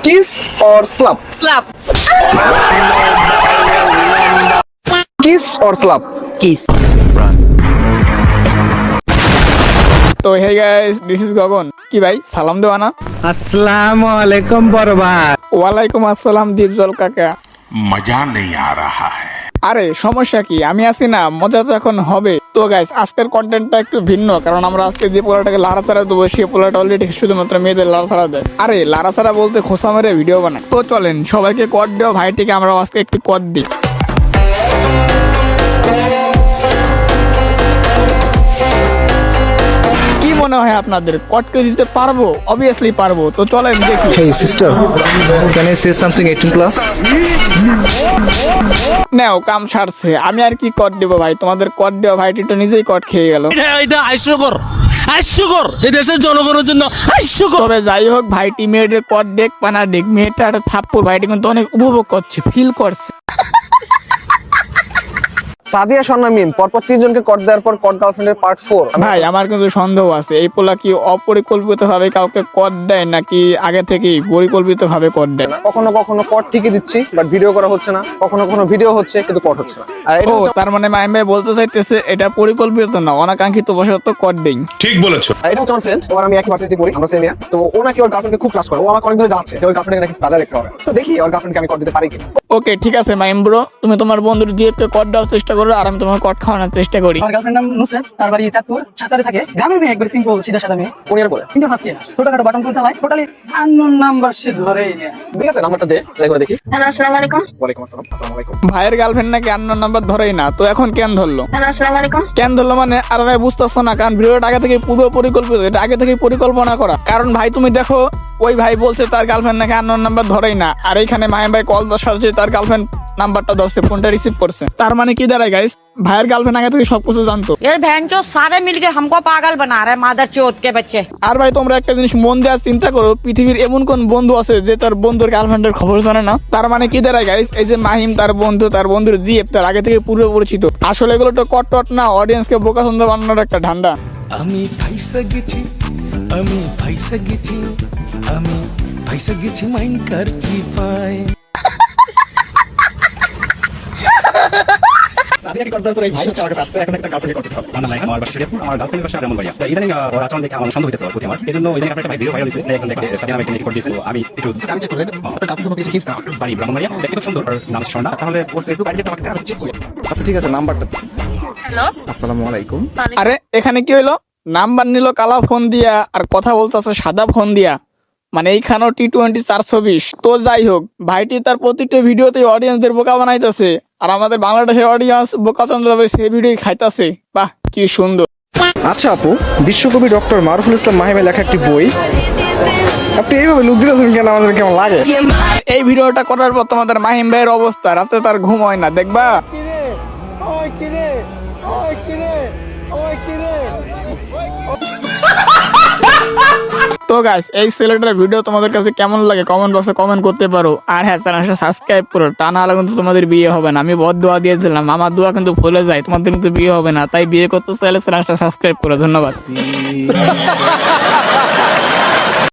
Kiss or slap? Slap. Kiss or slap? Kiss. তো hey guys, this is গগন। কি ভাই সালাম দেওয়া না? আসসালামু আলাইকুম বড় ভাই। ওয়ালাইকুম আসসালাম দীপজল কাকা। मजा नहीं आ रहा है। আরে সমস্যা কি, আমি আছি না, মজা তো এখন হবে। তো গাইস আজকের কন্টেন্টটা একটু ভিন্ন, কারণ আমরা আজকে যে পোলাটাকে লাড়াছাড়া দেবো সে পোলাটা অলরেডি শুধুমাত্র মেয়েদের লাড়াছাড়া দেয়। আরে লাড়াছাড়া বলতে খোসা মেরে ভিডিও বানায়। তো চলেন সবাইকে কড দেওয়া ভাইটিকে আমরা আজকে একটু কড দিই। কি মনে হয় আপনাদের কটকে দিতে পারবো? অবভিয়াসলি পারবো। তো চলেন দেখি। Hey sister, can I say something 18 plus? নাও কাম সারছে, আমি আর কি কট দেবো ভাই, তোমাদের কট দেওয়া ভাইটি তো নিজেই কট খেয়ে গেল। এটা হাস্যকর এই দেশের জনগণের জন্য হাস্যকর। তবে যাই হোক ভাইটি মেয়েদের কট ডেক পানা ডেক মেয়েটা একটা থাপ্পড় ভাইটি কিন্তু অনেক উপভোগ করছে, ফিল করছে। সাদিয়া স্বর্ণা মিম পরপর 3 জনকে কট দেওয়ার পর কট গার্লফ্রেন্ডের পার্ট 4। ভাই আমার কিন্তু সন্দেহ আছে, এই পোলা কি অপরিকল্পিত ভাবে কাউকে কট দেয় নাকি আগে থেকেই পরিকল্পিত ভাবে কট দেয়? কখনো কখনো কট ঠিকই দিচ্ছি বাট ভিডিও করা হচ্ছে না, কখনো কখনো ভিডিও হচ্ছে কিন্তু কট হচ্ছে না। আর এটা ও তার মানে মাইম ভাই বলতে চাইতেছে এটা পরিকল্পিত না, অনাকাঙ্ক্ষিত বশত কট দেই। এটা হচ্ছে আমার ফ্রেন্ড, ওর আমি একই ভার্সিটি পড়ি, আমরা সেম ইয়ার। তো ও নাকি ওর গার্লফ্রেন্ডকে খুব ক্লাস করে, ও আমাকে অনেক ধরে যাচ্ছে যে ওর গার্লফ্রেন্ডকে নাকি বাজার দেখতে হবে। তো দেখি ওর গার্লফ্রেন্ডকে আমি কট দিতে পারি কিনা। ওকে ঠিক আছে মাইম ব্রো, তুমি তোমার বন্ধুর জিএফ কে কট দেওয়ার চেষ্টা করো আর আমি তোমার কট খাওয়ানোর চেষ্টা করি। আমার গার্লফ্রেন্ড নাম নুসরাত, তার বাড়ি চাঁদপুর, সাঁচারে থাকে। গ্রামের মেয়ে, একবার সিম্পল সিধা সাদা মেয়ে। কোন ইয়ার পড়ে? ইন্টার ফার্স্ট ইয়ার, ছোটখাটো বাটন ফোন চালায়, টোটালি আননোন নাম্বার সে ধরেই নেয়। ঠিক আছে নাম্বারটা দে, ট্রাই করে দেখি। হ্যালো আসসালামু আলাইকুম। ওয়ালাইকুম আসসালাম। আসসালামু আলাইকুম। ভাইয়ের গার্লফ্রেন্ড নাকি আননোন নাম্বার ধরেই না, তো এখন কেন ধরলো? হ্যালো আসসালামু আলাইকুম। কেন ধরলো মানে? আর ভাই বুঝতেছো না, কারণ ভিডিওটা আগে থেকে পূর্ব পরিকল্পিত, এটা আগে থেকে পরিকল্পনা করা। কারণ ভাই তুমি দেখো, ওই ভাই বলছে তার গার্লফ্রেন্ড নাকি আননোন নাম্বার ধরেই না, আর এইখানে মাহিম ভাই কল সাথে তার গার্লফ্রেন্ড নাম্বারটা ধরছে, ফোনটা রিসিভ করছে। তার মানে কি দাঁড়ায় গাইস, ভাইয়ের গার্লফ্রেন্ড আগে থেকে সবকিছু জানতো। ये बहनचोद सारे मिलके हमको पागल बना रहे हैं, मादर चौथ के बच्चे। আর ভাই তোমরা একটা জিনিস মন দিয়ে চিন্তা করো, পৃথিবীর এমন কোন বন্ধু আছে যে তার বন্ধুর গার্লফ্রেন্ডের খবর জানে না? তার মানে কি দাঁড়ায় গাইস, এই যে মাহিম তার বন্ধুর জিএফ তার আগে থেকে পূর্ব পরিচিত। আসলে এগুলো তো কট টট না, অডিয়েন্সকে বোকাচন্দ্র বানানোর একটা ধান্দা। আমি ফাইসা গেছি মাইন্ড কারছি পায়। সাদিয়াকে কট দেওয়ার পর এই ভাই হচ্ছে আমার কাছে আসছে, এখন একটা গার্লফ্রেন্ডকে কট দিতে হবে। আমার বাসা শরীয়তপুর, আমার গার্লফ্রেন্ডের বাসা এমন বাড়িয়া। ইদানিং ওর আচরণ দেখে আমার সন্দেহ হইতেছে ওর প্রতি আমার। এজন্য ইদানিং আপনার একটা ভাই ভিডিও ভাইরাল হইছে, একজন দেখে সাদিয়া নামে একটা করে দিয়েছে। তো আমি একটু আমি চেক করে দেব। আপনার গার্লফ্রেন্ড কিছু কিস না। বাড়ি ব্রাহ্মণবাড়িয়া, দেখতে খুব সুন্দর, ওর নাম স্বর্ণা। তাহলে ওর ফেসবুক আইডিটা আমাকে দেখাতে চেক করে। আচ্ছা ঠিক আছে নাম্বারটা। হ্যালো আসসালামু আলাইকুম। আরে এখানে কি হইলো? নাম্বার নিল কালা ফোন দিয়া আর কথা বলতেছে সাদা ফোন দিয়া, মানে এইখানেও T20 420। তো যাই হোক, ভাইটি তার প্রত্যেকটা ভিডিওতে অডিয়েন্সদের বোকা বানাইতেছে, আর আমাদের বাংলাদেশের অডিয়েন্স বোকাচন্দ্র ভাবে সেই ভিডিও খাইতেছে। বাহ কি সুন্দর। আচ্ছা আপু, বিশ্বকবি ডক্টর মারুফুল ইসলাম মাহিমের লেখা একটি বই, আপনি এইভাবে লুক দিতেছেন কেন? আমাদের কেমন লাগে? এই ভিডিওটা করার পর তোমাদের মাহিম ভাইয়ের অবস্থা, রাতে তার ঘুম হয় না, দেখবা। তো গাইস এই ছেলেটার ভিডিও তোমাদের কাছে কেমন লাগে কমেন্ট বক্সে কমেন্ট করতে পারো। আর হ্যাঁ চ্যানেলটা সাবস্ক্রাইব করো, তা না হলে কিন্তু তোমাদের বিয়ে হবে না। আমি বদ দোয়া দিয়েছিলাম, আমার দোয়া কিন্তু ভুলে যায়, তোমাদের কিন্তু বিয়ে হবে না। তাই বিয়ে করতে চাইলে চ্যানেলটা সাবস্ক্রাইব করো। ধন্যবাদ।